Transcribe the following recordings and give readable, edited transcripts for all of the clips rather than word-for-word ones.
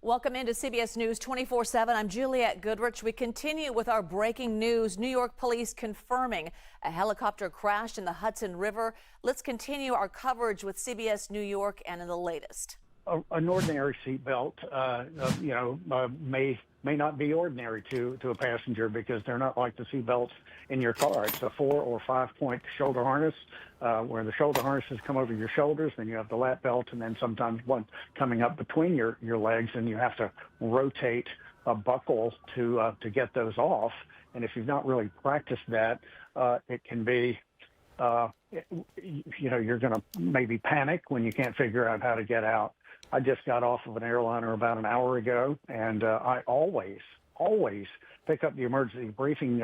Welcome into CBS News 24/7. I'm Juliette Goodrich. We continue with our breaking news. New York police confirming a helicopter crashed in the Hudson River. Let's continue our coverage with CBS New York and in the latest. An ordinary seatbelt, may not be ordinary to a passenger because they're not like the seatbelts in your car. It's a 4 or 5 point shoulder harness where the shoulder harnesses come over your shoulders. Then you have the lap belt, and then sometimes one coming up between your legs, and you have to rotate a buckle to get those off. And if you've not really practiced that, it can be you're going to maybe panic when you can't figure out how to get out. I just got off of an airliner about an hour ago, and I always pick up the emergency briefing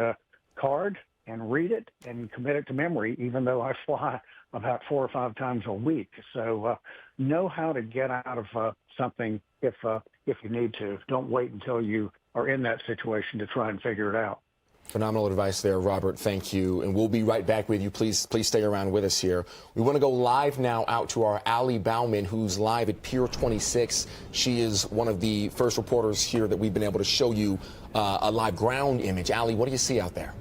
card and read it and commit it to memory, even though I fly about 4 or 5 times a week. So know how to get out of something if you need to. Don't wait until you are in that situation to try and figure it out. Phenomenal advice there, Robert. Thank you. And we'll be right back with you. Please stay around with us here. We want to go live now out to our Allie Bauman, who's live at Pier 26. She is one of the first reporters here that we've been able to show you a live ground image. Allie, what do you see out there?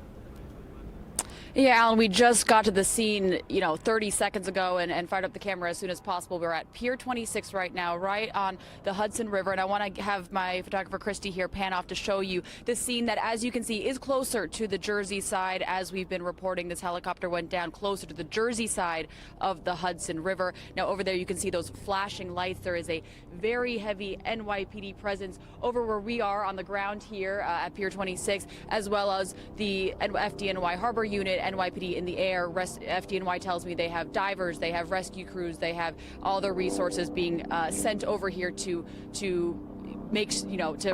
Yeah, Alan, we just got to the scene, 30 seconds ago and fired up the camera as soon as possible. We're at Pier 26 right now, right on the Hudson River. And I want to have my photographer, Christy, here pan off to show you the scene that, as you can see, is closer to the Jersey side. As we've been reporting, this helicopter went down closer to the Jersey side of the Hudson River. Now, over there, you can see those flashing lights. There is a very heavy NYPD presence over where we are on the ground here at Pier 26, as well as the FDNY Harbor Unit, NYPD in the air. FDNY tells me they have divers, they have rescue crews, they have all their resources being sent over here to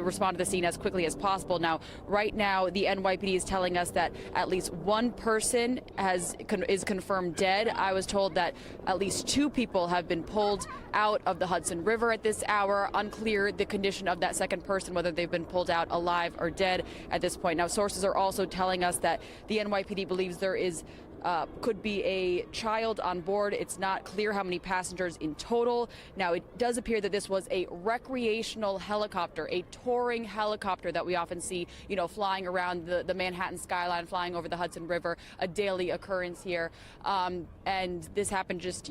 respond to the scene as quickly as possible. Now, right now, the NYPD is telling us that at least one person is confirmed dead. I was told that at least 2 people have been pulled out of the Hudson River at this hour. Unclear the condition of that second person, whether they've been pulled out alive or dead at this point. Now, sources are also telling us that the NYPD believes there is could be a child on board. It's not clear how many passengers in total. Now, it does appear that this was a recreational helicopter, a touring helicopter that we often see, flying around the Manhattan skyline, flying over the Hudson River, a daily occurrence here. And this happened just,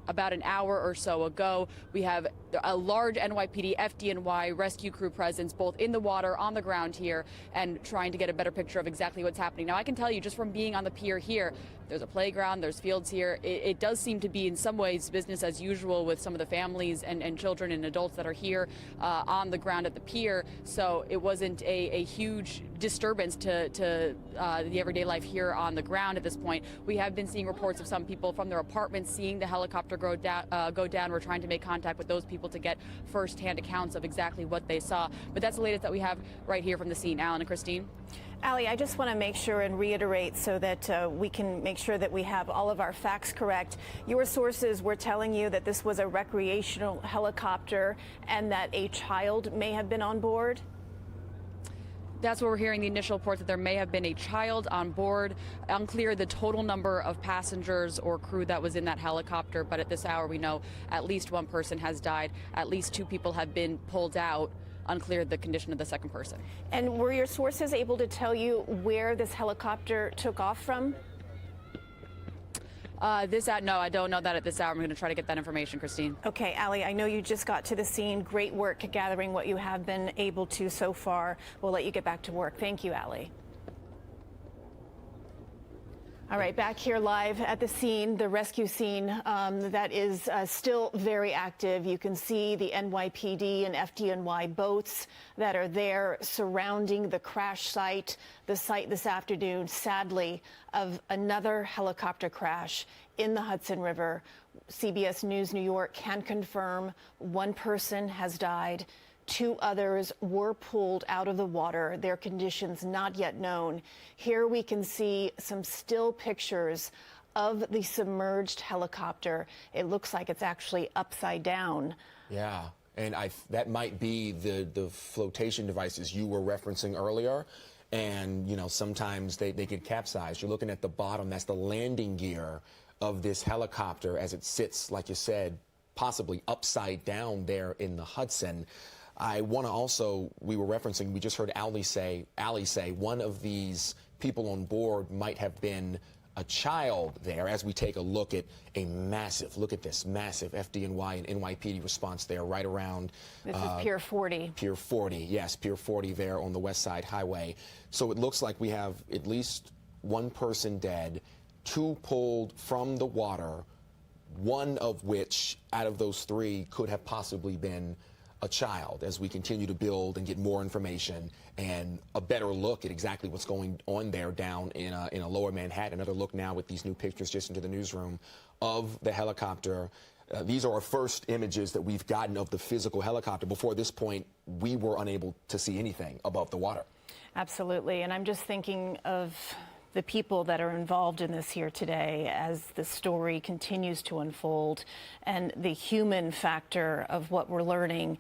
about an hour or so ago. We have a large NYPD, FDNY rescue crew presence, both in the water, on the ground here, and trying to get a better picture of exactly what's happening. Now, I can tell you just from being on the pier here, there's a playground, there's fields here. It does seem to be in some ways business as usual with some of the families and children and adults that are here on the ground at the pier. So it wasn't a huge disturbance to the everyday life here on the ground at this point. We have been seeing reports of some people from their apartments seeing the helicopter go down. We're trying to make contact with those people to get first-hand accounts of exactly what they saw. But that's the latest that we have right here from the scene. Alan and Christine. Allie, I just want to make sure and reiterate so that we can make sure that we have all of our facts correct. Your sources were telling you that this was a recreational helicopter and that a child may have been on board? That's what we're hearing, the initial reports that there may have been a child on board. Unclear the total number of passengers or crew that was in that helicopter, but at this hour we know at least one person has died. At least 2 people have been pulled out. Unclear the condition of the second person. And were your sources able to tell you where this helicopter took off from? No, I don't know that at this hour. I'm going to try to get that information, Christine. Okay, Allie, I know you just got to the scene. Great work gathering what you have been able to so far. We'll let you get back to work. Thank you, Allie. All right, back here live at the scene, the rescue scene that is still very active. You can see the NYPD and FDNY boats that are there surrounding the crash site. The site this afternoon, sadly, of another helicopter crash in the Hudson River. CBS News New York can confirm 1 person has died. 2 others were pulled out of the water, their conditions not yet known. Here we can see some still pictures of the submerged helicopter. It looks like it's actually upside down. Yeah, and that might be the flotation devices you were referencing earlier. And, sometimes they get capsized. You're looking at the bottom. That's the landing gear of this helicopter as it sits, like you said, possibly upside down there in the Hudson. I want to also, we were referencing, we just heard Allie say one of these people on board might have been a child there, as we take a look at look at this massive FDNY and NYPD response there right around. This is Pier 40. Pier 40, yes, Pier 40 there on the West Side Highway. So it looks like we have at least one person dead, 2 pulled from the water, one of which out of those 3 could have possibly been a child, as we continue to build and get more information and a better look at exactly what's going on there down in a lower Manhattan. Another look now with these new pictures just into the newsroom of the helicopter. These are our first images that we've gotten of the physical helicopter. Before this point, we were unable to see anything above the water. Absolutely. And I'm just thinking of the people that are involved in this here today as the story continues to unfold, and the human factor of what we're learning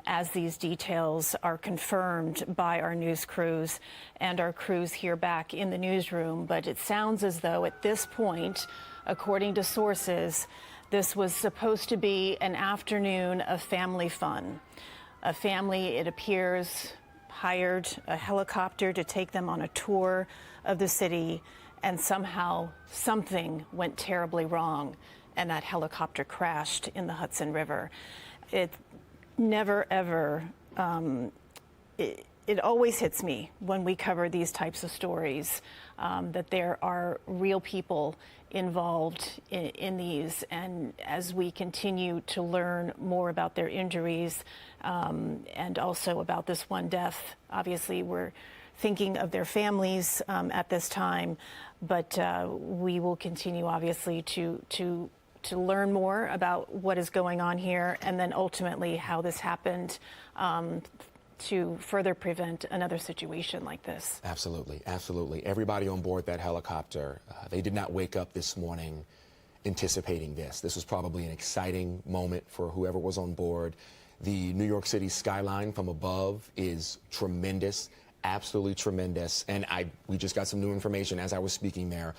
as these details are confirmed by our news crews and our crews here back in the newsroom. But it sounds as though at this point, according to sources, this was supposed to be an afternoon of family fun. A family, it appears, hired a helicopter to take them on a tour of the city, and somehow something went terribly wrong, and that helicopter crashed in the Hudson River. It never, ever, it always hits me when we cover these types of stories that there are real people involved in these, and as we continue to learn more about their injuries and also about this one death, obviously we're thinking of their families at this time, but we will continue obviously to learn more about what is going on here, and then ultimately how this happened to further prevent another situation like this. Absolutely, absolutely. Everybody on board that helicopter, they did not wake up this morning anticipating this. This was probably an exciting moment for whoever was on board. The New York City skyline from above is tremendous, absolutely tremendous. And we just got some new information as I was speaking there.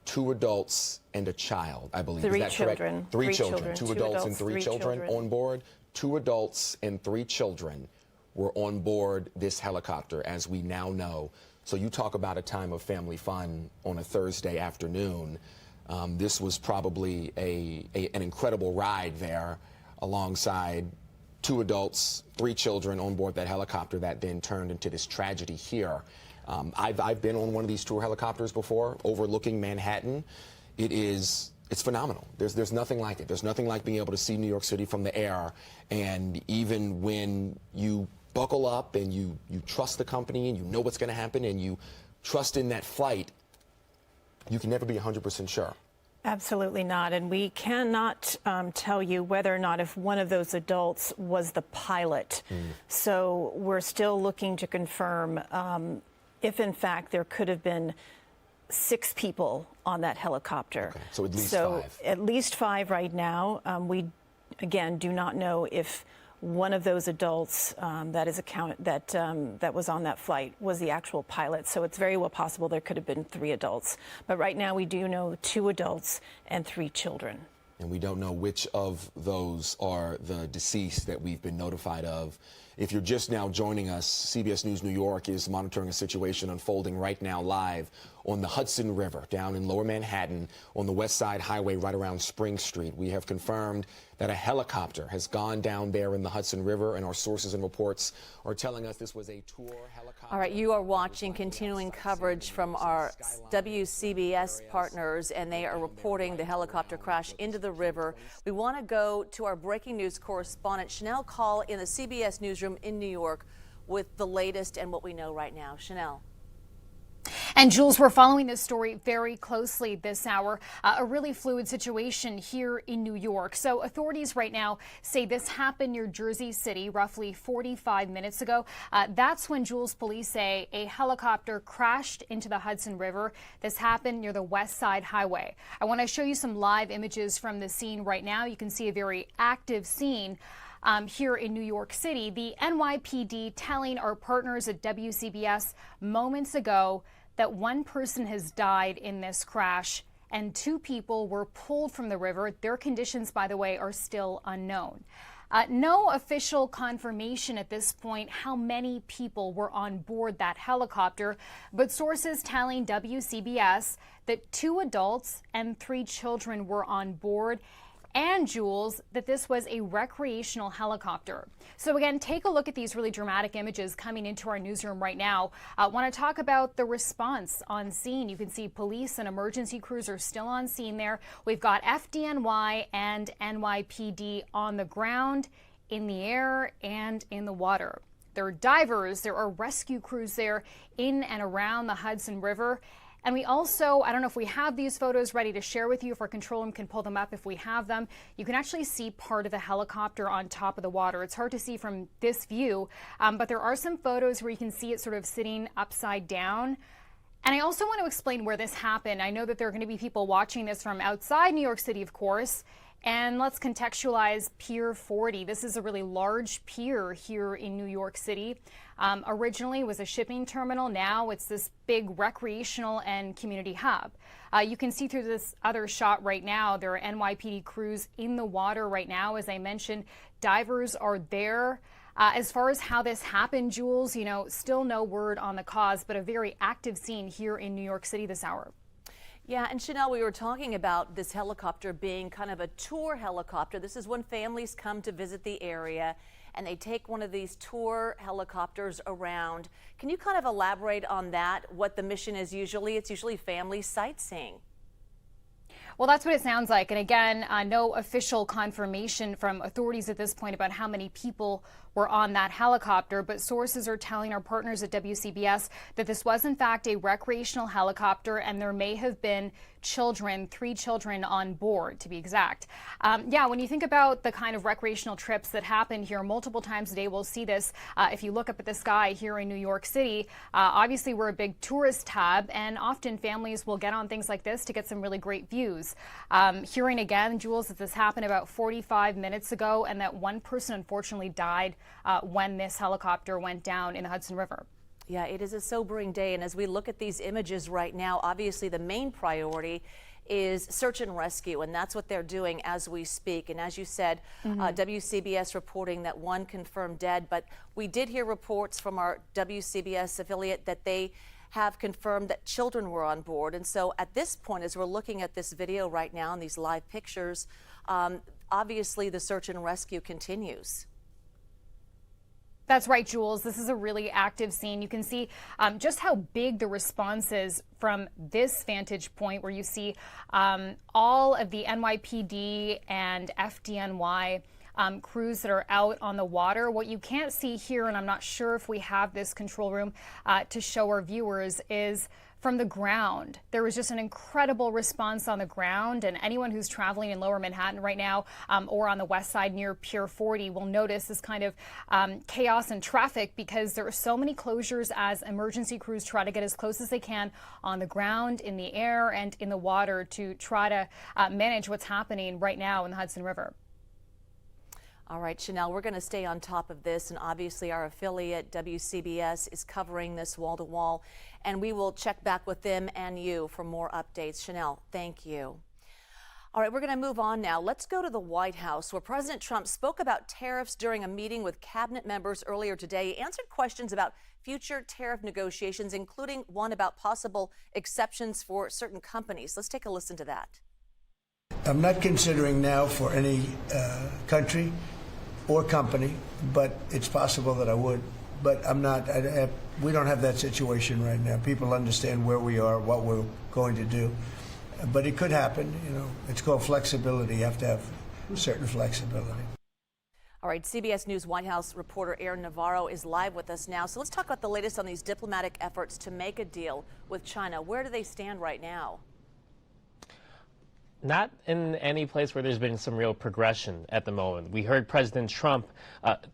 2 adults and a child, I believe. 3 Is that children. correct? 3 children. 2 adults and 3 children on board. 2 adults and 3 children were on board this helicopter, as we now know. So you talk about a time of family fun on a Thursday afternoon. This was probably an incredible ride there, alongside 2 adults, 3 children on board that helicopter that then turned into this tragedy here. I've been on one of these tour helicopters before, overlooking Manhattan. It's phenomenal. There's nothing like it. There's nothing like being able to see New York City from the air. And even when you buckle up and you trust the company and you know what's going to happen and you trust in that flight, you can never be 100% sure. Absolutely not. And we cannot tell you whether or not if one of those adults was the pilot. So we're still looking to confirm if, in fact, there could have been 6 people on that helicopter. Okay. So at least 5. At least 5 right now. We, again, do not know if one of those adults that was on that flight was the actual pilot. So it's very well possible there could have been 3 adults. But right now we do know 2 adults and 3 children. And we don't know which of those are the deceased that we've been notified of. If you're just now joining us, CBS News New York is monitoring a situation unfolding right now live on the Hudson River down in Lower Manhattan on the West Side Highway right around Spring Street. We have confirmed that a helicopter has gone down there in the Hudson River, and our sources and reports are telling us this was a tour helicopter. All right, you are watching continuing coverage from our WCBS partners, and they are reporting the helicopter crash into the river. We want to go to our breaking news correspondent, Chanel Call, in the CBS newsroom in New York with the latest and what we know right now. Chanel. And Jules, we're following this story very closely this hour. A really fluid situation here in New York. So authorities right now say this happened near Jersey City roughly 45 minutes ago. That's when, Jules, police say a helicopter crashed into the Hudson River. This happened near the West Side Highway. I want to show you some live images from the scene right now. You can see a very active scene here in New York City. The NYPD telling our partners at WCBS moments ago that one person has died in this crash and 2 people were pulled from the river. Their conditions, by the way, are still unknown. No official confirmation at this point how many people were on board that helicopter, but sources telling WCBS that 2 adults and 3 children were on board, and Jules, that this was a recreational helicopter. So again, take a look at these really dramatic images coming into our newsroom right now. I want to talk about the response on scene. You can see police and emergency crews are still on scene there. We've got FDNY and NYPD on the ground, in the air, and in the water. There are divers, there are rescue crews there in and around the Hudson River. And we also, I don't know if we have these photos ready to share with you, if our control room can pull them up if we have them. You can actually see part of the helicopter on top of the water. It's hard to see from this view, but there are some photos where you can see it sort of sitting upside down. And I also want to explain where this happened. I know that there are going to be people watching this from outside New York City, of course. And let's contextualize Pier 40. This is a really large pier here in New York City. Originally it was a shipping terminal. Now it's this big recreational and community hub. You can see through this other shot right now, there are NYPD crews in the water right now. As I mentioned, divers are there. As far as how this happened, Jules, still no word on the cause, but a very active scene here in New York City this hour. Yeah, and Chanel, we were talking about this helicopter being kind of a tour helicopter. This is when families come to visit the area and they take one of these tour helicopters around. Can you kind of elaborate on that, what the mission is usually? It's usually family sightseeing. Well, that's what it sounds like. And again, no official confirmation from authorities at this point about how many people were on that helicopter, but sources are telling our partners at WCBS that this was in fact a recreational helicopter, and there may have been children, 3 children on board to be exact. Yeah, when you think about the kind of recreational trips that happen here multiple times a day, we'll see this if you look up at the sky here in New York City. Obviously, we're a big tourist hub, and often families will get on things like this to get some really great views. Hearing again, Jules, that this happened about 45 minutes ago, and that 1 person unfortunately died when this helicopter went down in the Hudson River. Yeah, it is a sobering day, and as we look at these images right now, obviously the main priority is search and rescue, and that's what they're doing as we speak. And as you said, WCBS reporting that 1 confirmed dead, but we did hear reports from our WCBS affiliate that they have confirmed that children were on board. And so at this point, as we're looking at this video right now and these live pictures, obviously the search and rescue continues. That's right, Jules. This is a really active scene. You can see just how big the response is from this vantage point, where you see all of the NYPD and FDNY crews that are out on the water. What you can't see here, and I'm not sure if we have this control room to show our viewers, is from the ground. There was just an incredible response on the ground, and anyone who's traveling in Lower Manhattan right now or on the west side near Pier 40 will notice this kind of chaos and traffic, because there are so many closures as emergency crews try to get as close as they can on the ground, in the air, and in the water to try to manage what's happening right now in the Hudson River. All right, Chanel, we're going to stay on top of this, and obviously our affiliate WCBS is covering this wall to wall, and we will check back with them and you for more updates. Chanel, thank you. All right, we're going to move on now. Let's go to the White House, where President Trump spoke about tariffs during a meeting with cabinet members earlier today. He answered questions about future tariff negotiations, including one about possible exceptions for certain companies. Let's take a listen to that. I'm not considering now for any country or company, but it's possible that I would. But I'm not. We don't have that situation right now. People understand where we are, what we're going to do. But it could happen. It's called flexibility. You have to have certain flexibility. All right, CBS News White House reporter Aaron Navarro is live with us now. So let's talk about the latest on these diplomatic efforts to make a deal with China. Where do they stand right now? Not in any place where there's been some real progression at the moment. We heard President Trump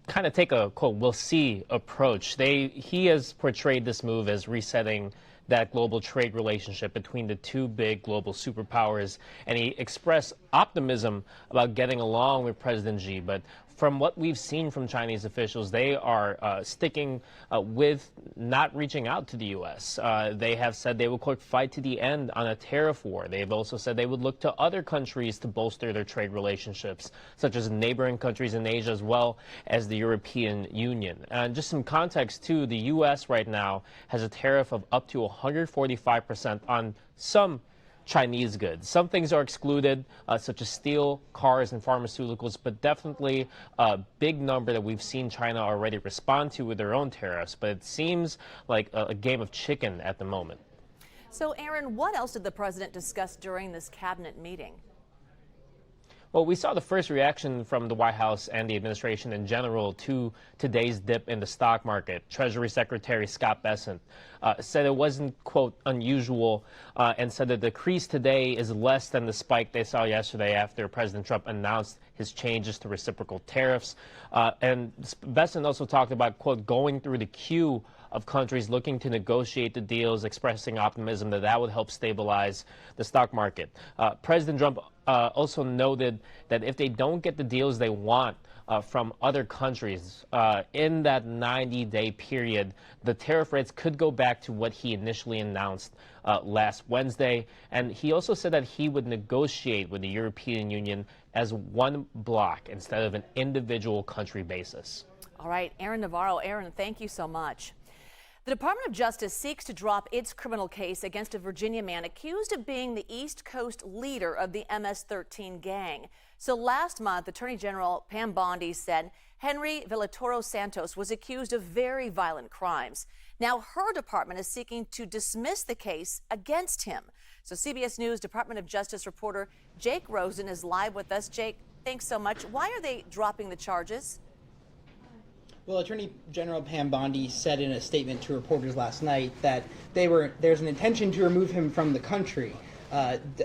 kind of take a, quote, we'll see approach. He has portrayed this move as resetting that global trade relationship between the 2 big global superpowers, and he expressed optimism about getting along with President Xi, but from what we've seen from Chinese officials, they are sticking with not reaching out to the U.S. They have said they will, quote, fight to the end on a tariff war. They've also said they would look to other countries to bolster their trade relationships, such as neighboring countries in Asia as well as the European Union. And just some context, too, the U.S. right now has a tariff of up to 145% on some Chinese goods. Some things are excluded, such as steel, cars, and pharmaceuticals, but definitely a big number that we've seen China already respond to with their own tariffs. But it seems like a game of chicken at the moment. So, Aaron, what else did the president discuss during this cabinet meeting? Well, we saw the first reaction from the White House and the administration in general to today's dip in the stock market. Treasury Secretary Scott Bessent said it wasn't, quote, unusual, and said the decrease today is less than the spike they saw yesterday after President Trump announced his changes to reciprocal tariffs. And Bessent also talked about, quote, going through the queue of countries looking to negotiate the deals, expressing optimism that would help stabilize the stock market. President Trump also noted that if they don't get the deals they want from other countries in that 90-day period, the tariff rates could go back to what he initially announced last Wednesday. And he also said that he would negotiate with the European Union as one bloc instead of an individual country basis. All right, Aaron Navarro. Aaron, thank you so much. The Department of Justice seeks to drop its criminal case against a Virginia man accused of being the East Coast leader of the MS-13 gang. So last month, Attorney General Pam Bondi said Henry Villatoro Santos was accused of very violent crimes. Now her department is seeking to dismiss the case against him. So CBS News Department of Justice reporter Jake Rosen is live with us. Jake, thanks so much. Why are they dropping the charges? Well, Attorney General Pam Bondi said in a statement to reporters last night that there's an intention to remove him from the country.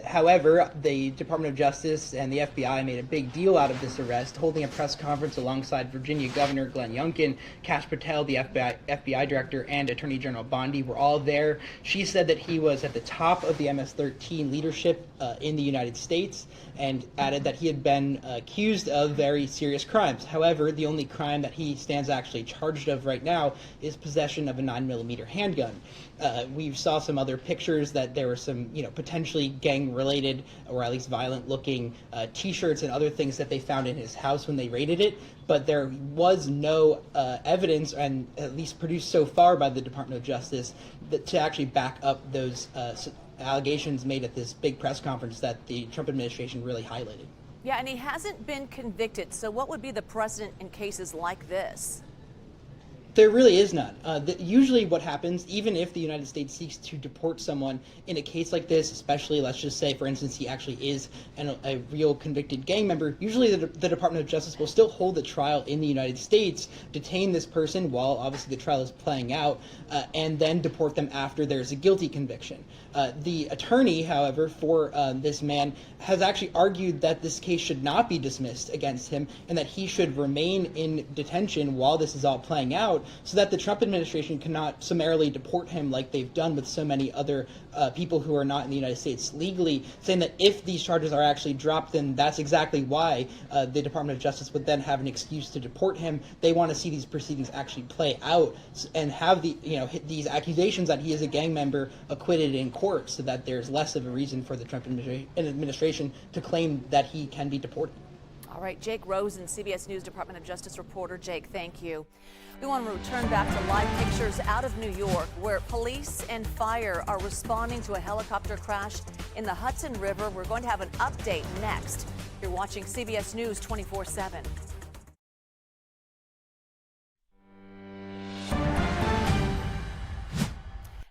However, the Department of Justice and the FBI made a big deal out of this arrest, holding a press conference alongside Virginia Governor Glenn Youngkin, Kash Patel, the FBI director, and Attorney General Bondi were all there. She said that he was at the top of the MS-13 leadership in the United States, and added that he had been accused of very serious crimes. However, the only crime that he stands actually charged of right now is possession of a 9mm handgun. We saw some other pictures that there were some, potentially gang-related or at least violent-looking T-shirts and other things that they found in his house when they raided it. But there was no evidence, and at least produced so far by the Department of Justice, to actually back up those allegations made at this big press conference that the Trump administration really highlighted. Yeah, and he hasn't been convicted. So what would be the precedent in cases like this? There really is none. Usually what happens, even if the United States seeks to deport someone in a case like this, especially, let's just say, for instance, he actually is a real convicted gang member, usually the Department of Justice will still hold the trial in the United States, detain this person while obviously the trial is playing out, and then deport them after there's a guilty conviction. The attorney, however, for this man has actually argued that this case should not be dismissed against him and that he should remain in detention while this is all playing out, so that the Trump administration cannot summarily deport him like they've done with so many other people who are not in the United States legally, saying that if these charges are actually dropped, then that's exactly why the Department of Justice would then have an excuse to deport him. They want to see these proceedings actually play out and have these accusations that he is a gang member acquitted in court, so that there's less of a reason for the Trump administration to claim that he can be deported. All right, Jake Rosen, CBS News Department of Justice reporter. Jake, thank you. We want to return back to live pictures out of New York, where police and fire are responding to a helicopter crash in the Hudson River. We're going to have an update next. You're watching CBS News 24/7.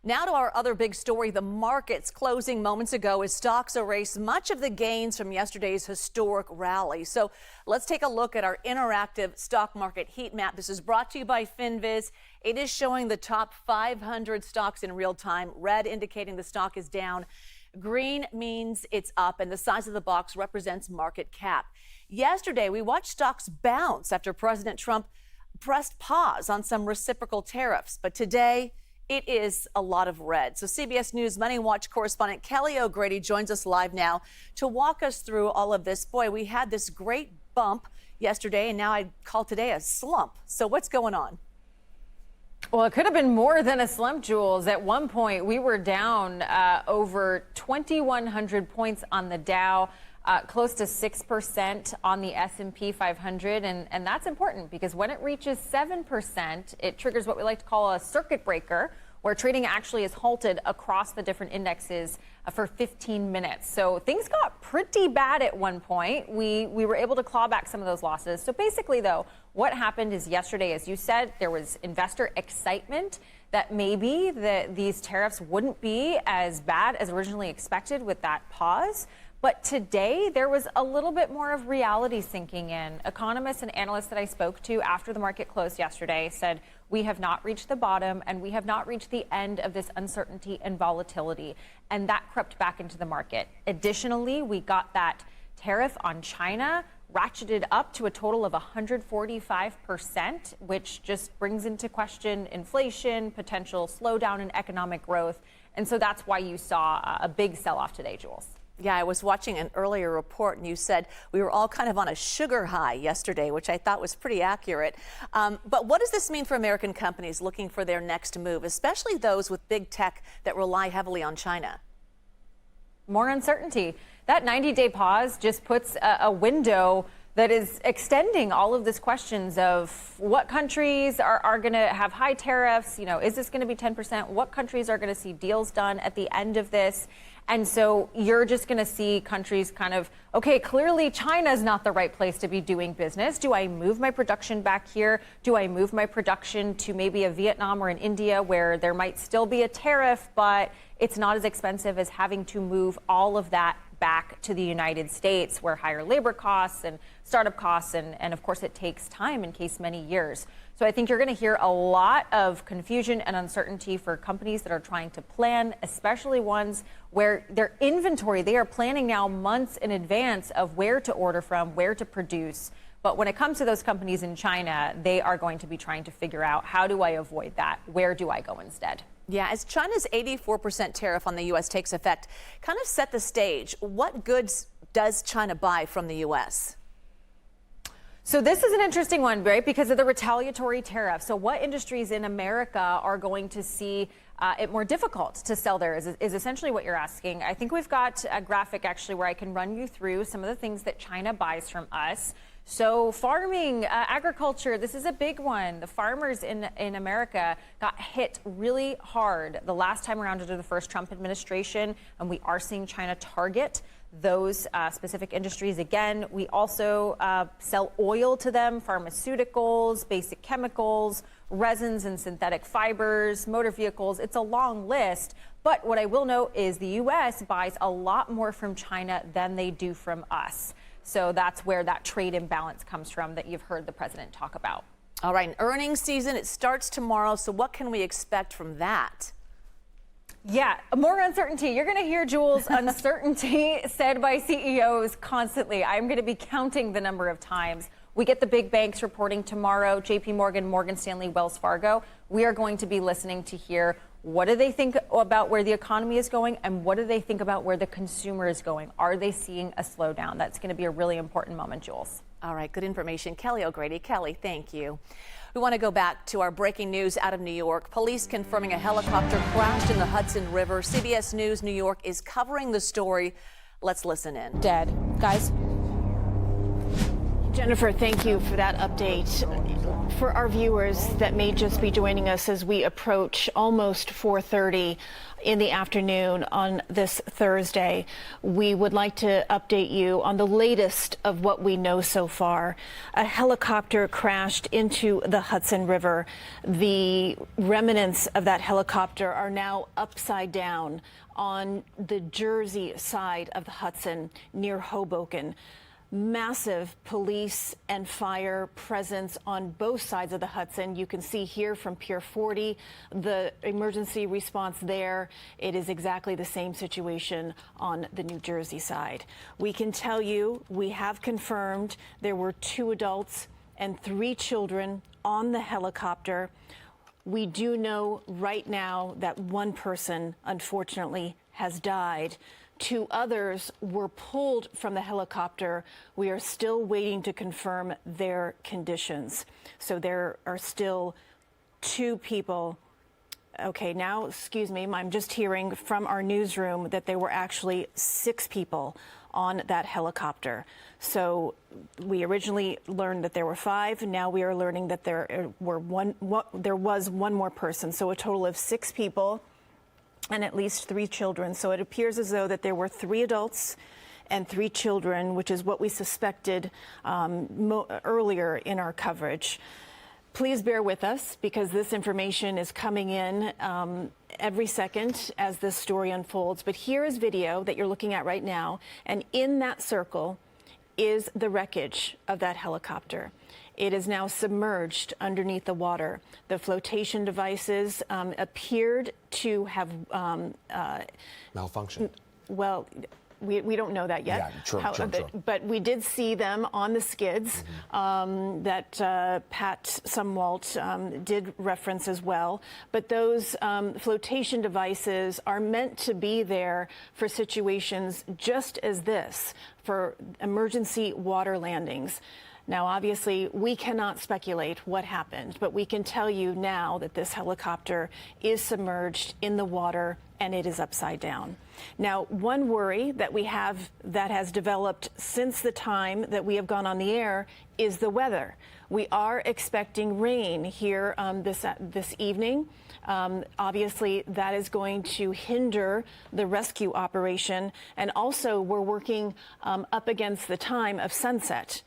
Now to our other big story. The markets closing moments ago as stocks erase much of the gains from yesterday's historic rally. So let's take a look at our interactive stock market heat map. This is brought to you by FinViz. It is showing the top 500 stocks in real time. Red indicating the stock is down. Green means it's up, and the size of the box represents market cap. Yesterday, we watched stocks bounce after President Trump pressed pause on some reciprocal tariffs. But today, it is a lot of red. So CBS News Money Watch correspondent Kelly O'Grady joins us live now to walk us through all of this. Boy, we had this great bump yesterday, and now I'd call today a slump. So what's going on? Well, it could have been more than a slump, Jules. At one point, we were down over 2,100 points on the Dow, close to 6% on the S&P 500. And that's important because when it reaches 7%, it triggers what we like to call a circuit breaker, where trading actually is halted across the different indexes for 15 minutes. So things got pretty bad at one point. We were able to claw back some of those losses. So basically, though, what happened is yesterday, as you said, there was investor excitement that maybe these tariffs wouldn't be as bad as originally expected with that pause. But today, there was a little bit more of reality sinking in. Economists and analysts that I spoke to after the market closed yesterday said, we have not reached the bottom and we have not reached the end of this uncertainty and volatility. And that crept back into the market. Additionally, we got that tariff on China ratcheted up to a total of 145%, which just brings into question inflation, potential slowdown in economic growth. And so that's why you saw a big sell-off today, Jules. Yeah, I was watching an earlier report, and you said we were all kind of on a sugar high yesterday, which I thought was pretty accurate. But what does this mean for American companies looking for their next move, especially those with big tech that rely heavily on China? More uncertainty. That 90-day pause just puts a window that is extending all of these questions of what countries are going to have high tariffs. You know, is this going to be 10%? What countries are going to see deals done at the end of this? And so you're just going to see countries kind of, okay, clearly China's not the right place to be doing business. Do I move my production back here? Do I move my production to maybe a Vietnam or an India where there might still be a tariff, but it's not as expensive as having to move all of that back to the United States, where higher labor costs and startup costs, and of course it takes time in case many years. So I think you're going to hear a lot of confusion and uncertainty for companies that are trying to plan, especially ones where their inventory, they are planning now months in advance of where to order from, where to produce. But when it comes to those companies in China, they are going to be trying to figure out, how do I avoid that? Where do I go instead? Yeah, as China's 84% tariff on the U.S. takes effect, kind of set the stage. What goods does China buy from the U.S.? So this is an interesting one, right? Because of the retaliatory tariff. So what industries in America are going to see it more difficult to sell there is essentially what you're asking. I think we've got a graphic actually where I can run you through some of the things that China buys from us. So farming, agriculture, this is a big one. The farmers in America got hit really hard the last time around under the first Trump administration, and we are seeing China target those specific industries. Again, we also sell oil to them, pharmaceuticals, basic chemicals, resins and synthetic fibers, motor vehicles. It's a long list. But what I will note is the U.S. buys a lot more from China than they do from us. So that's where that trade imbalance comes from that you've heard the president talk about. All right, earnings season, it starts tomorrow. So what can we expect from that? Yeah, more uncertainty. You're going to hear, Jules, uncertainty said by CEOs constantly. I'm going to be counting the number of times. We get the big banks reporting tomorrow, JP Morgan, Morgan Stanley, Wells Fargo. We are going to be listening to hear, what do they think about where the economy is going, and what do they think about where the consumer is going? Are they seeing a slowdown? That's going to be a really important moment, Jules. All right, good information. Kelly O'Grady. Kelly, thank you. We want to go back to our breaking news out of New York. Police confirming a helicopter crashed in the Hudson River. CBS News New York is covering the story. Let's listen in. Dead. Guys. Jennifer, thank you for that update. For our viewers that may just be joining us as we approach almost 4:30 in the afternoon on this Thursday, we would like to update you on the latest of what we know so far. A helicopter crashed into the Hudson River. The remnants of that helicopter are now upside down on the Jersey side of the Hudson near Hoboken. Massive police and fire presence on both sides of the Hudson. You can see here from Pier 40, the emergency response there. It is exactly the same situation on the New Jersey side. We can tell you, we have confirmed there were 2 adults and 3 children on the helicopter. We do know right now that one person, unfortunately, has died. 2 others were pulled from the helicopter. We are still waiting to confirm their conditions. So there are still 2 people. Okay, now, excuse me, I'm just hearing from our newsroom that there were actually 6 people on that helicopter. So we originally learned that there were 5. Now we are learning that there was one more person. So a total of 6 people and at least 3 children. So it appears as though that there were 3 adults and 3 children, which is what we suspected earlier in our coverage. Please bear with us because this information is coming in every second as this story unfolds. But here is video that you're looking at right now. And in that circle is the wreckage of that helicopter. It is now submerged underneath the water. The flotation devices appeared to have malfunctioned. Well, we don't know that yet. Yeah, true. But we did see them on the skids that Pat Sumwalt did reference as well. But those flotation devices are meant to be there for situations just as this, for emergency water landings. Now, obviously, we cannot speculate what happened, but we can tell you now that this helicopter is submerged in the water and it is upside down. Now, one worry that we have that has developed since the time that we have gone on the air is the weather. We are expecting rain here this evening. Obviously, that is going to hinder the rescue operation. And also, we're working up against the time of sunset.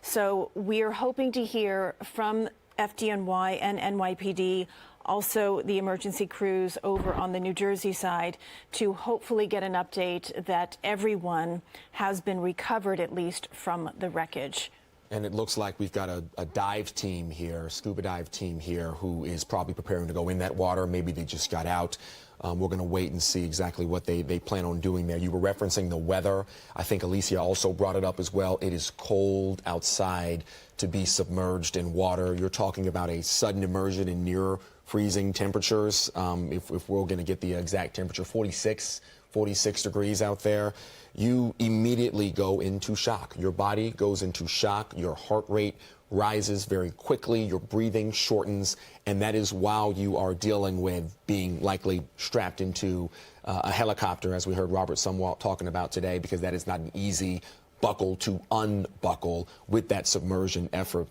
So we are hoping to hear from FDNY and NYPD, also the emergency crews over on the New Jersey side, to hopefully get an update that everyone has been recovered, at least from the wreckage. And it looks like we've got a dive team here, scuba dive team here, who is probably preparing to go in that water. Maybe they just got out. We're going to wait and see exactly what they plan on doing there. You were referencing the weather. I think Alicia also brought it up as well. It is cold outside to be submerged in water. You're talking about a sudden immersion in near freezing temperatures. If we're going to get the exact temperature, 46 degrees out there, you immediately go into shock. Your body goes into shock. Your heart rate rises very quickly. Your breathing shortens. And that is while you are dealing with being likely strapped into a helicopter, as we heard Robert Sumwalt talking about today, because that is not an easy buckle to unbuckle with that submersion effort.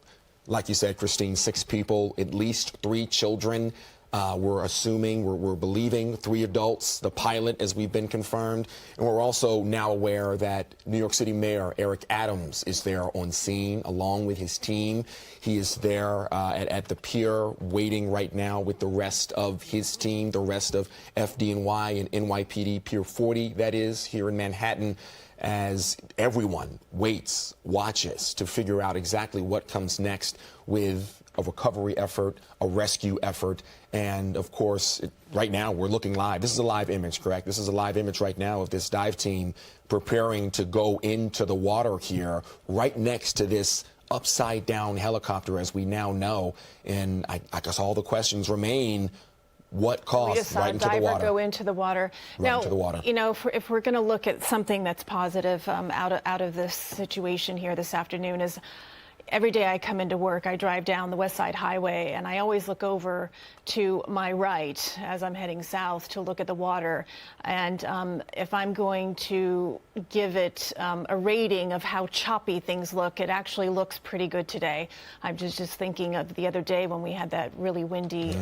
Like you said, Christine, 6 people, at least 3 children. We're assuming, we're believing 3 adults, the pilot, as we've been confirmed. And we're also now aware that New York City Mayor Eric Adams is there on scene along with his team. He is there at the pier waiting right now with the rest of his team, the rest of FDNY and NYPD, Pier 40, that is, here in Manhattan, as everyone waits, watches to figure out exactly what comes next with a recovery effort, a rescue effort, and of course, right now we're looking live. This is a live image, correct? This is a live image right now of this dive team preparing to go into the water here, right next to this upside down helicopter, as we now know. And I guess all the questions remain. What caused right into the water? Go into the water. Right into the water. You know, if we're going to look at something that's positive out of this situation here this afternoon, is every day I come into work, I drive down the West Side Highway, and I always look over to my right as I'm heading south to look at the water. And if I'm going to give it a rating of how choppy things look, it actually looks pretty good today. I'm just thinking of the other day when we had that really windy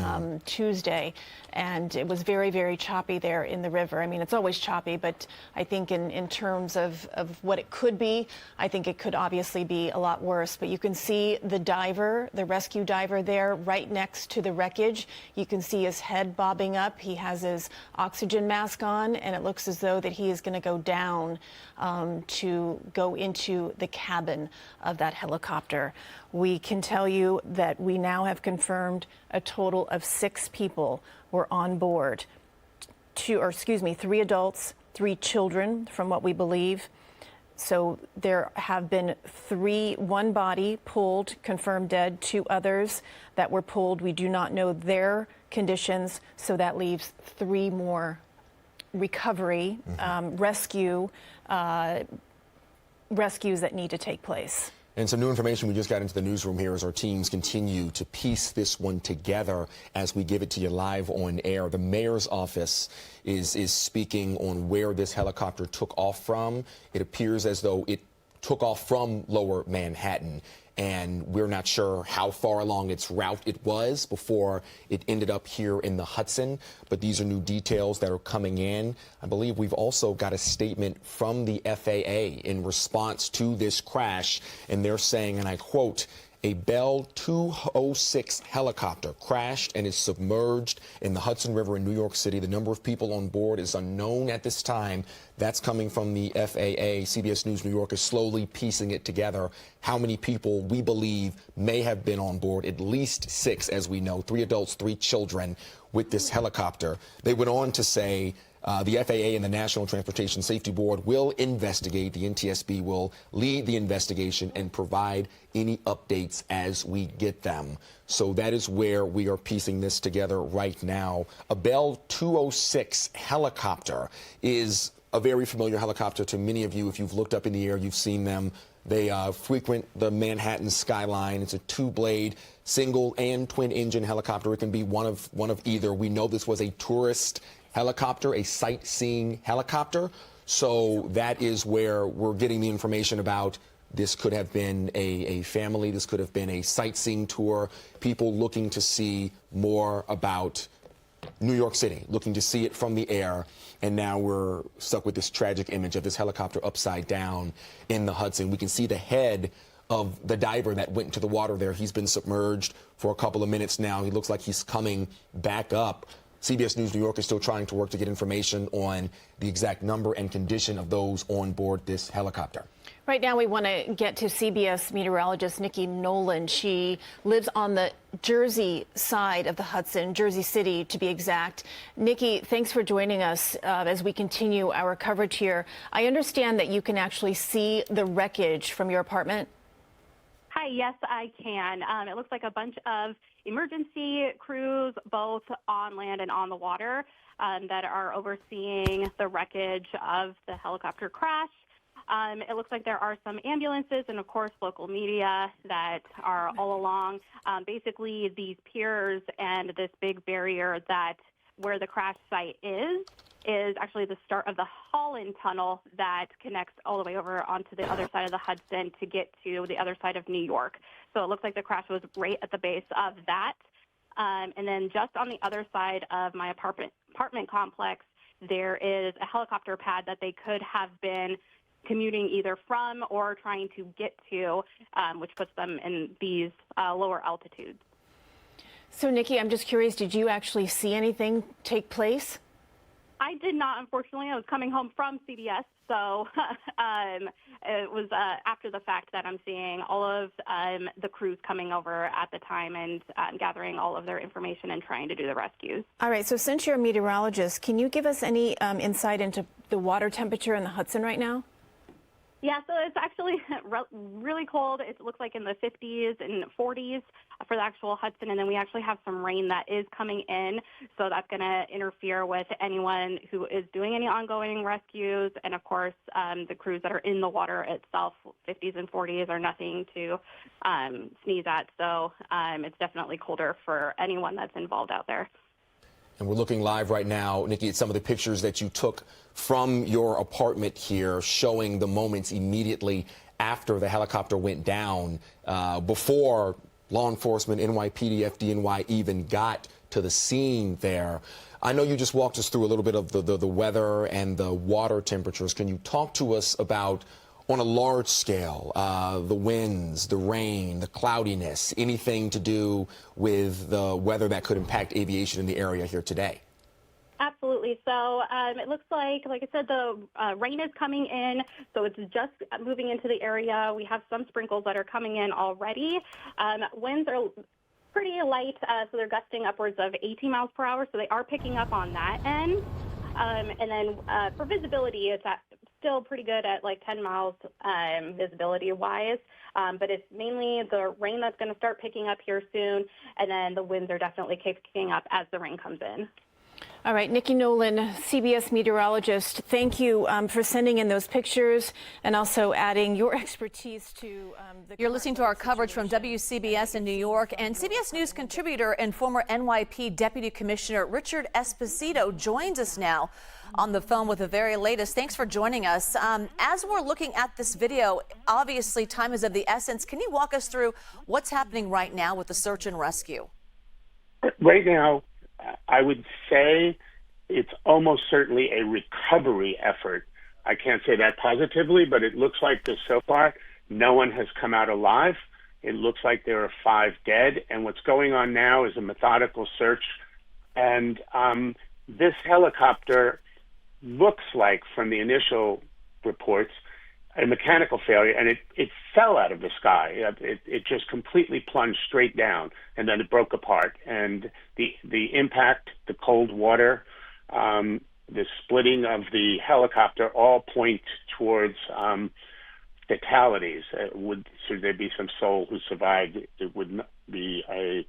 Tuesday, and it was very, very choppy there in the river. I mean, it's always choppy, but I think in terms of what it could be, I think it could obviously be a lot worse. But you can see the diver, the rescue diver there right next to the wreckage. You can see his head bobbing up. He has his oxygen mask on, and it looks as though that he is going to go down to go into the cabin of that helicopter. We can tell you that we now have confirmed a total of 6 people were on board. 3 adults, 3 children, from what we believe. So there have been one body pulled, confirmed dead, 2 others that were pulled. We do not know their conditions, so that leaves 3 more recovery, rescues that need to take place. And some new information we just got into the newsroom here as our teams continue to piece this one together as we give it to you live on air. The mayor's office is speaking on where this helicopter took off from. It appears as though it took off from Lower Manhattan, and we're not sure how far along its route it was before it ended up here in the Hudson. But these are new details that are coming in. I believe we've also got a statement from the FAA in response to this crash, and they're saying, and I quote, "A Bell 206 helicopter crashed and is submerged in the Hudson River in New York City. The number of people on board is unknown at this time." That's coming from the FAA. CBS News New York is slowly piecing it together. How many people we believe may have been on board? At least 6, as we know, 3 adults, 3 children with this helicopter. They went on to say the FAA and the National Transportation Safety Board will investigate. The NTSB will lead the investigation and provide any updates as we get them. So that is where we are piecing this together right now. A Bell 206 helicopter is a very familiar helicopter to many of you. If you've looked up in the air, you've seen them. They frequent the Manhattan skyline. It's a 2-blade, single and twin engine helicopter. It can be one of either. We know this was a tourist helicopter, a sightseeing helicopter. So that is where we're getting the information about. This could have been a family. This could have been a sightseeing tour. People looking to see more about New York City, looking to see it from the air. And now we're stuck with this tragic image of this helicopter upside down in the Hudson. We can see the head of the diver that went into the water there. He's been submerged for a couple of minutes now. He looks like he's coming back up. CBS News New York is still trying to work to get information on the exact number and condition of those on board this helicopter. Right now, we want to get to CBS meteorologist Nikki Nolan. She lives on the Jersey side of the Hudson, Jersey City to be exact. Nikki, thanks for joining us as we continue our coverage here. I understand that you can actually see the wreckage from your apartment. Hi, yes, I can. It looks like a bunch of emergency crews, both on land and on the water, that are overseeing the wreckage of the helicopter crash. It looks like there are some ambulances and, of course, local media that are all along. Basically, these piers and this big barrier that where the crash site is actually the start of the Holland Tunnel that connects all the way over onto the other side of the Hudson to get to the other side of New York. So it looks like the crash was right at the base of that. And then just on the other side of my apartment complex, there is a helicopter pad that they could have been commuting either from or trying to get to, which puts them in these lower altitudes. So, Nikki, I'm just curious, did you actually see anything take place? I did not, unfortunately. I was coming home from CBS, so it was after the fact that I'm seeing all of the crews coming over at the time and gathering all of their information and trying to do the rescues. All right, so since you're a meteorologist, can you give us any insight into the water temperature in the Hudson right now? Yeah, so it's actually really cold. It looks like in the 50s and 40s for the actual Hudson, and then we actually have some rain that is coming in, so that's going to interfere with anyone who is doing any ongoing rescues, and of course the crews that are in the water itself. 50s and 40s are nothing to sneeze at, so it's definitely colder for anyone that's involved out there. And we're looking live right now, Nikki, at some of the pictures that you took from your apartment here, showing the moments immediately after the helicopter went down, before law enforcement, NYPD, FDNY even got to the scene there. I know you just walked us through a little bit of the weather and the water temperatures. Can you talk to us about, on a large scale, the winds, the rain, the cloudiness, anything to do with the weather that could impact aviation in the area here today? Absolutely. So it looks like I said, the rain is coming in, so it's just moving into the area. We have some sprinkles that are coming in already. Winds are pretty light, so they're gusting upwards of 18 miles per hour, so they are picking up on that end. And then for visibility, it's at still pretty good at like 10 miles visibility-wise, but it's mainly the rain that's going to start picking up here soon, and then the winds are definitely kicking up as the rain comes in. All right, Nikki Nolan, CBS meteorologist, thank you for sending in those pictures and also adding your expertise to the. You're listening to our coverage from WCBS in New York, and CBS News contributor and former NYP Deputy Commissioner Richard Esposito joins us now on the phone with the very latest. Thanks for joining us. As we're looking at this video, obviously time is of the essence. Can you walk us through what's happening right now with the search and rescue? Right now, I would say it's almost certainly a recovery effort. I can't say that positively, but it looks like this so far. No one has come out alive. It looks like there are 5 dead. And what's going on now is a methodical search. And this helicopter looks like, from the initial reports, a mechanical failure, and it fell out of the sky. It just completely plunged straight down, and then it broke apart. And the impact, the cold water, the splitting of the helicopter all point towards fatalities. Should there be some soul who survived, it would be a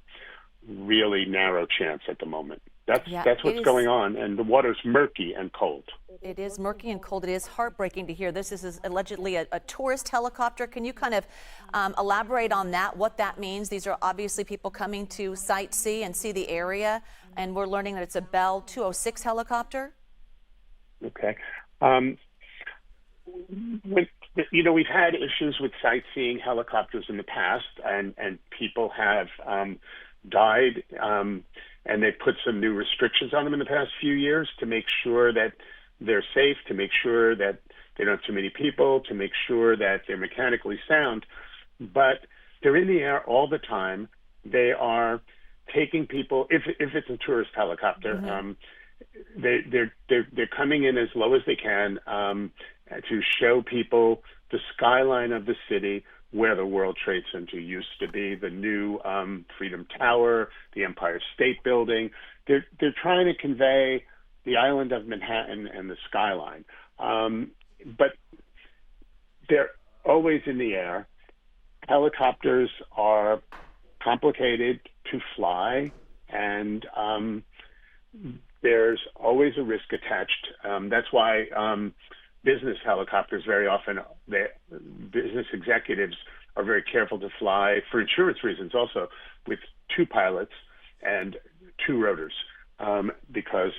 really narrow chance at the moment. That's what's going on, and the water's murky and cold. It is murky and cold. It is heartbreaking to hear. This is allegedly a tourist helicopter. Can you kind of elaborate on that, what that means? These are obviously people coming to sightsee and see the area, and we're learning that it's a Bell 206 helicopter. Okay. We've had issues with sightseeing helicopters in the past, and people have died, and they've put some new restrictions on them in the past few years to make sure that they're safe, to make sure that they don't have too many people, to make sure that they're mechanically sound. But they're in the air all the time. They are taking people. If it's a tourist helicopter, they're coming in as low as they can to show people the skyline of the city, where the World Trade Center used to be, the new Freedom Tower, the Empire State Building. They're trying to convey the island of Manhattan and the skyline. But they're always in the air. Helicopters are complicated to fly, and there's always a risk attached. That's why business helicopters, very often, business executives are very careful to fly, for insurance reasons also, with 2 pilots and 2 rotors, because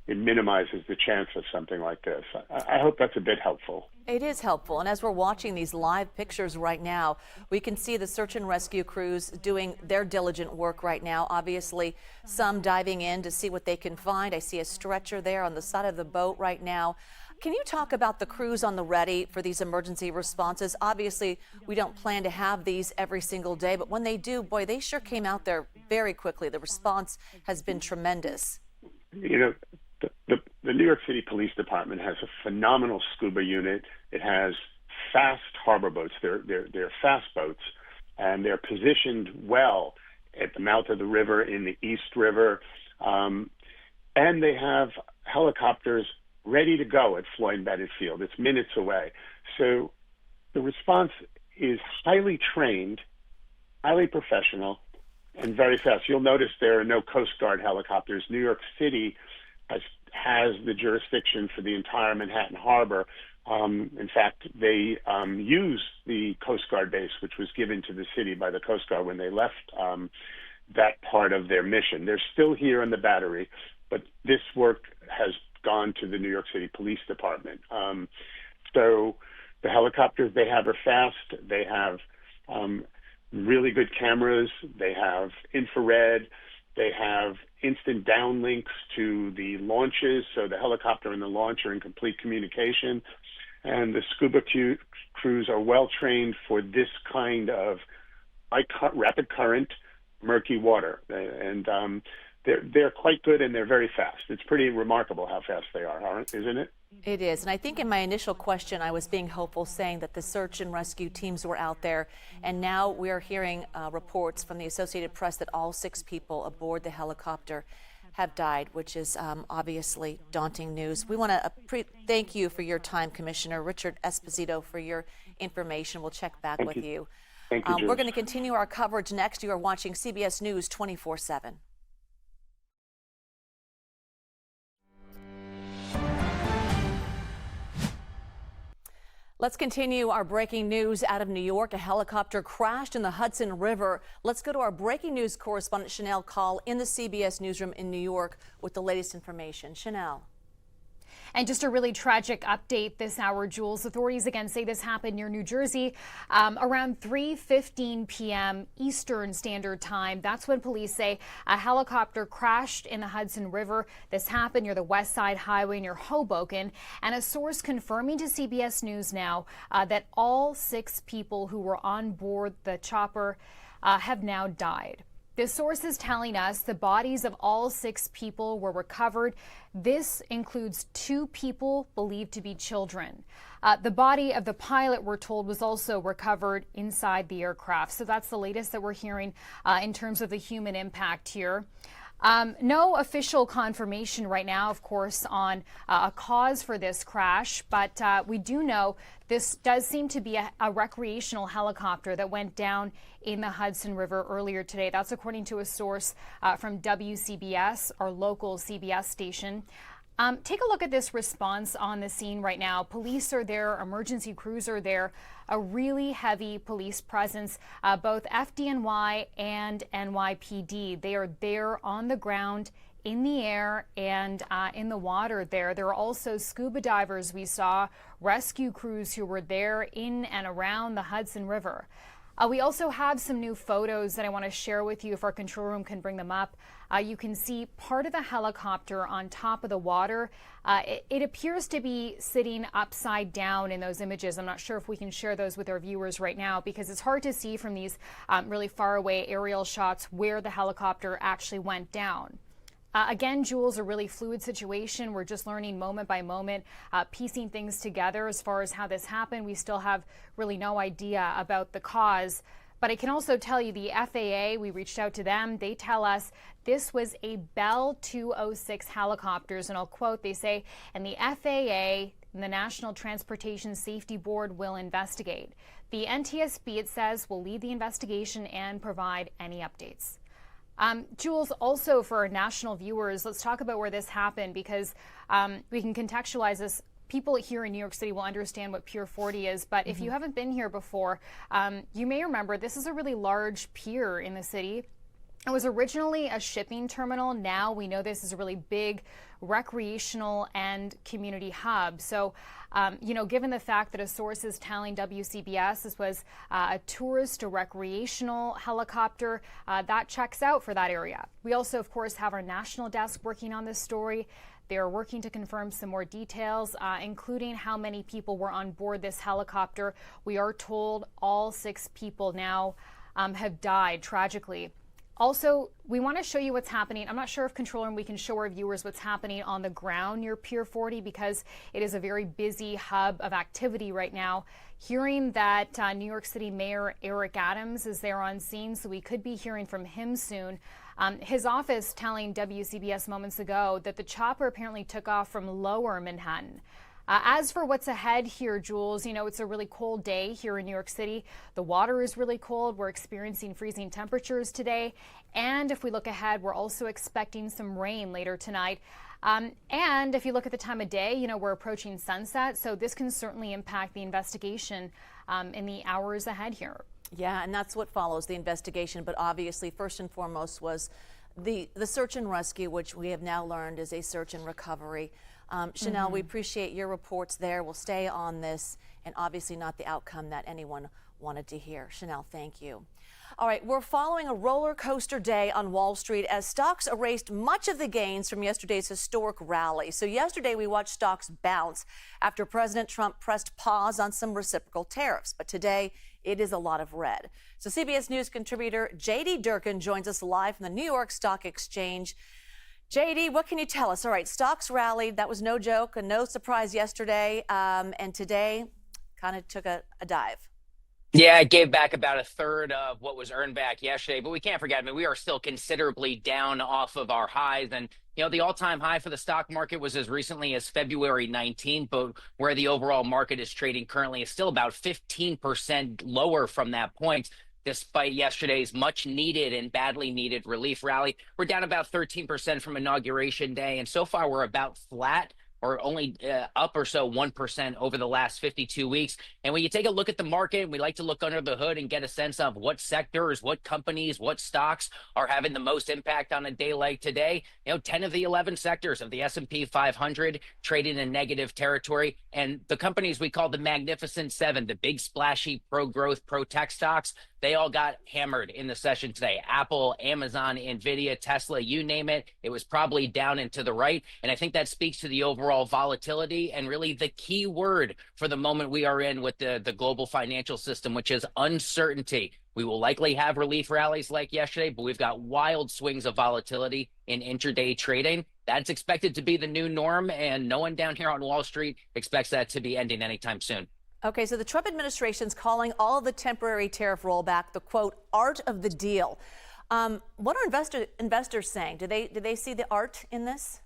it minimizes the chance of something like this. I hope that's a bit helpful. It is helpful. And as we're watching these live pictures right now, we can see the search and rescue crews doing their diligent work right now. Obviously, some diving in to see what they can find. I see a stretcher there on the side of the boat right now. Can you talk about the crews on the ready for these emergency responses? Obviously, we don't plan to have these every single day, but when they do, boy, they sure came out there very quickly. The response has been tremendous. You know, the New York City Police Department has a phenomenal scuba unit. It has fast harbor boats. They're fast boats, and they're positioned well at the mouth of the river, in the East River, and they have helicopters ready to go at Floyd Bennett Field. It's minutes away. So the response is highly trained, highly professional, and very fast. You'll notice there are no Coast Guard helicopters. New York City has the jurisdiction for the entire Manhattan Harbor. In fact, they use the Coast Guard base, which was given to the city by the Coast Guard when they left that part of their mission. They're still here in the Battery, but this work has gone to the New York City Police Department. So the helicopters they have are fast. They have really good cameras. They have infrared. They have instant downlinks to the launches, so the helicopter and the launch are in complete communication. And the scuba crews are well trained for this kind of rapid current, murky water. And they're quite good, and they're very fast. It's pretty remarkable how fast they are, isn't it? It is. And I think in my initial question, I was being hopeful, saying that the search and rescue teams were out there. And now we're hearing reports from the Associated Press that all 6 people aboard the helicopter have died, which is obviously daunting news. We want to thank you for your time, Commissioner Richard Esposito, for your information. We'll check back with you. Thank you, we're going to continue our coverage next. You are watching CBS News 24/7. Let's continue our breaking news out of New York. A helicopter crashed in the Hudson River. Let's go to our breaking news correspondent, Chanel Call, in the CBS newsroom in New York with the latest information. Chanel. And just a really tragic update this hour, Jules. Authorities again say this happened near New Jersey around 3:15 p.m. Eastern Standard Time. That's when police say a helicopter crashed in the Hudson River. This happened near the West Side Highway near Hoboken. And a source confirming to CBS News now that all 6 people who were on board the chopper have now died. The source is telling us the bodies of all 6 people were recovered. This includes 2 people believed to be children. The body of the pilot, we're told, was also recovered inside the aircraft. So that's the latest that we're hearing in terms of the human impact here. No official confirmation right now, of course, on a cause for this crash, but we do know this does seem to be a recreational helicopter that went down in the Hudson River earlier today. That's according to a source from WCBS, our local CBS station. Take a look at this response on the scene right now. Police are there, emergency crews are there, a really heavy police presence, both FDNY and NYPD. They are there on the ground, in the air, and in the water there. There are also scuba divers we saw, rescue crews who were there in and around the Hudson River. We also have some new photos that I want to share with you if our control room can bring them up. You can see part of the helicopter on top of the water. It appears to be sitting upside down in those images. I'm not sure if we can share those with our viewers right now because it's hard to see from these really far away aerial shots where the helicopter actually went down. Again, Jules, a really fluid situation. We're just learning moment by moment, piecing things together as far as how this happened. We still have really no idea about the cause. But I can also tell you the FAA, we reached out to them. They tell us this was a Bell 206 helicopters. And I'll quote, they say, and the FAA and the National Transportation Safety Board will investigate. The NTSB, it says, will lead the investigation and provide any updates. Jules, also for our national viewers, let's talk about where this happened because we can contextualize this. People here in New York City will understand what Pier 40 is, but if you haven't been here before, you may remember this is a really large pier in the city. It was originally a shipping terminal. Now we know this is a really big recreational and community hub. So, given the fact that a source is telling WCBS this was a tourist or recreational helicopter, that checks out for that area. We also, of course, have our national desk working on this story. They are working to confirm some more details, including how many people were on board this helicopter. We are told all 6 people now have died tragically. Also, we want to show you what's happening. I'm not sure if Control Room we can show our viewers what's happening on the ground near Pier 40 because it is a very busy hub of activity right now. Hearing that New York City Mayor Eric Adams is there on scene, so we could be hearing from him soon. His office telling WCBS moments ago that the chopper apparently took off from Lower Manhattan. As for what's ahead here, Jules, it's a really cold day here in New York City. The water is really cold. We're experiencing freezing temperatures today. And if we look ahead, we're also expecting some rain later tonight. And if you look at the time of day, we're approaching sunset. So this can certainly impact the investigation in the hours ahead here. Yeah, and that's what follows the investigation. But obviously, first and foremost was the search and rescue, which we have now learned is a search and recovery. Chanel, we appreciate your reports there. We'll stay on this and obviously not the outcome that anyone wanted to hear. Chanel, thank you. All right, we're following a roller coaster day on Wall Street as stocks erased much of the gains from yesterday's historic rally. So yesterday we watched stocks bounce after President Trump pressed pause on some reciprocal tariffs. But today it is a lot of red. So CBS News contributor J.D. Durkin joins us live from the New York Stock Exchange. JD, what can you tell us? All right, stocks rallied. That was no joke and no surprise yesterday. And today kind of took a dive. Yeah, it gave back about a third of what was earned back yesterday, but we can't forget, I mean, we are still considerably down off of our highs. And, the all-time high for the stock market was as recently as February 19th, but where the overall market is trading currently is still about 15% lower from that point. Despite yesterday's much needed and badly needed relief rally, we're down about 13% from inauguration day. And so far, we're about flat or only up or so 1% over the last 52 weeks. And when you take a look at the market, we like to look under the hood and get a sense of what sectors, what companies, what stocks are having the most impact on a day like today. 10 of the 11 sectors of the S&P 500 trading in negative territory. And the companies we call the Magnificent Seven, the big splashy pro-growth, pro-tech stocks, they all got hammered in the session today. Apple, Amazon, Nvidia, Tesla, you name it. It was probably down and to the right. And I think that speaks to the overall volatility and really the key word for the moment we are in with the global financial system, which is uncertainty. We will likely have relief rallies like yesterday, but we've got wild swings of volatility in intraday trading. That's expected to be the new norm, and no one down here on Wall Street expects that to be ending anytime soon. Okay, so the Trump administration's calling all the temporary tariff rollback the, quote, art of the deal. What are investors saying? Do they see the art in this?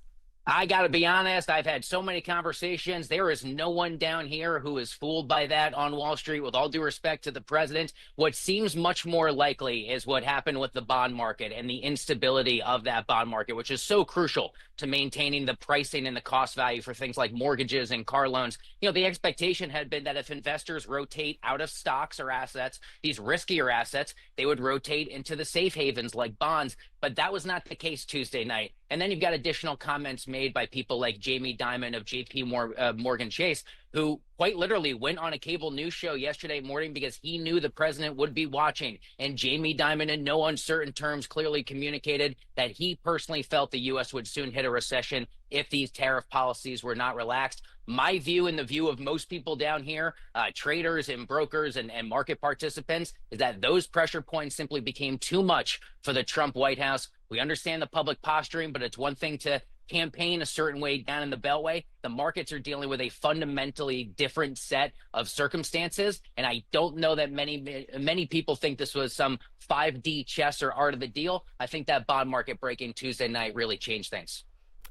I got to be honest, I've had so many conversations. There is no one down here who is fooled by that on Wall Street, with all due respect to the president. What seems much more likely is what happened with the bond market and the instability of that bond market, which is so crucial to maintaining the pricing and the cost value for things like mortgages and car loans. The expectation had been that if investors rotate out of stocks or assets, these riskier assets, they would rotate into the safe havens like bonds. But that was not the case Tuesday night. And then you've got additional comments made by people like Jamie Dimon of Morgan Chase, who quite literally went on a cable news show yesterday morning because he knew the president would be watching. And Jamie Dimon, in no uncertain terms, clearly communicated that he personally felt the U.S. would soon hit a recession if these tariff policies were not relaxed. My view and the view of most people down here, traders and brokers and market participants, is that those pressure points simply became too much for the Trump White House. We understand the public posturing, but it's one thing to campaign a certain way down in the Beltway. The markets are dealing with a fundamentally different set of circumstances. And I don't know that many people think this was some 5D chess or art of the deal. I think that bond market breaking Tuesday night really changed things.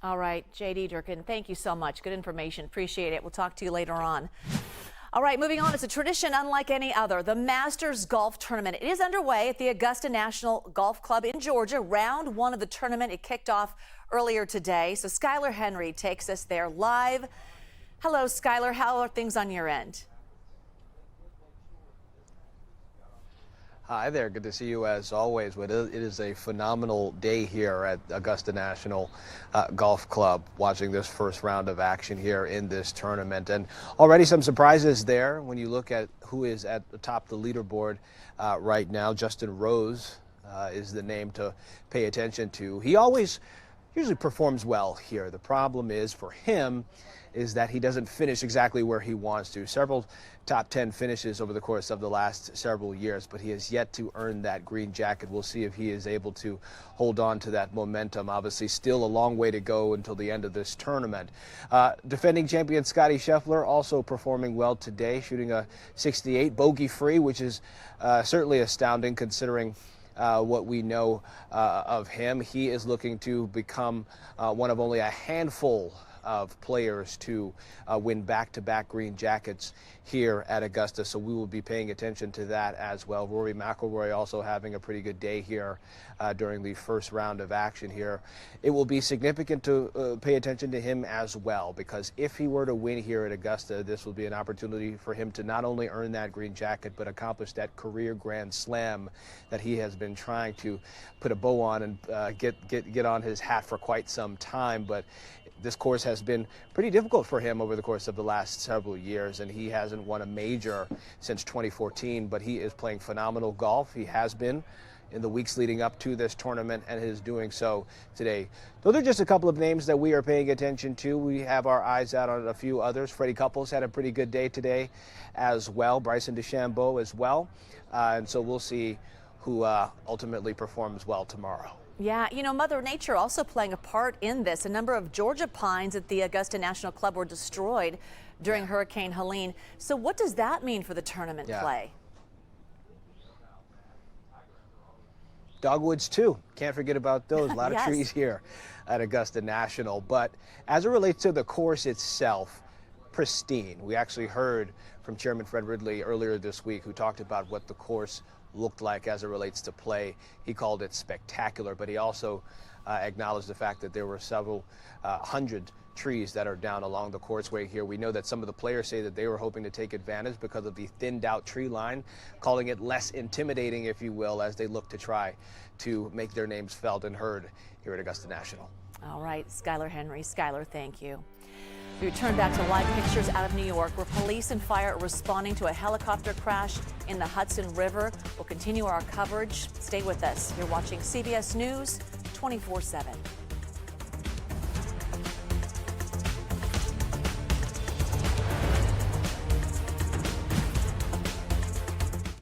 All right, J.D. Durkin, thank you so much. Good information. Appreciate it. We'll talk to you later on. All right, moving on. It's a tradition unlike any other. The Masters Golf Tournament. It is underway at the Augusta National Golf Club in Georgia. Round one of the tournament. It kicked off earlier today. So Skylar Henry takes us there live. Hello, Skylar. How are things on your end? Hi there. Good to see you as always. It is a phenomenal day here at Augusta National Golf Club, watching this first round of action here in this tournament. And already some surprises there when you look at who is at the top of the leaderboard right now. Justin Rose is the name to pay attention to. He usually performs well here. The problem is for him is that he doesn't finish exactly where he wants to. Several top 10 finishes over the course of the last several years, but he has yet to earn that green jacket. We'll see if he is able to hold on to that momentum. Obviously, still a long way to go until the end of this tournament. Defending champion Scottie Scheffler also performing well today, shooting a 68 bogey-free, which is certainly astounding considering what we know of him. He is looking to become one of only a handful of players to win back-to-back green jackets here at Augusta, so we will be paying attention to that as well. Rory McIlroy also having a pretty good day here during the first round of action here. It will be significant to pay attention to him as well, because if he were to win here at Augusta, this will be an opportunity for him to not only earn that green jacket, but accomplish that career Grand Slam that he has been trying to put a bow on and get on his hat for quite some time. But this course has been pretty difficult for him over the course of the last several years, and he hasn't won a major since 2014, but he is playing phenomenal golf. He has been in the weeks leading up to this tournament and is doing so today. Those are just a couple of names that we are paying attention to. We have our eyes out on a few others. Freddie Couples had a pretty good day today as well. Bryson DeChambeau as well. And so we'll see who ultimately performs well tomorrow. Yeah, Mother Nature also playing a part in this. A number of Georgia pines at the Augusta National Club were destroyed during Hurricane Helene. So what does that mean for the tournament play? Dogwoods too. Can't forget about those. A lot Yes. of trees here at Augusta National. But as it relates to the course itself, pristine. We actually heard from Chairman Fred Ridley earlier this week, who talked about what the course looked like as it relates to play. He called it spectacular, but he also acknowledged the fact that there were several hundred trees that are down along the courseway here. We know that some of the players say that they were hoping to take advantage because of the thinned out tree line, calling it less intimidating, if you will, as they look to try to make their names felt and heard here at Augusta National. All right, Skylar Henry. Skylar, thank you. We return back to live pictures out of New York, where police and fire are responding to a helicopter crash in the Hudson River. We'll continue our coverage. Stay with us. You're watching CBS News 24/7.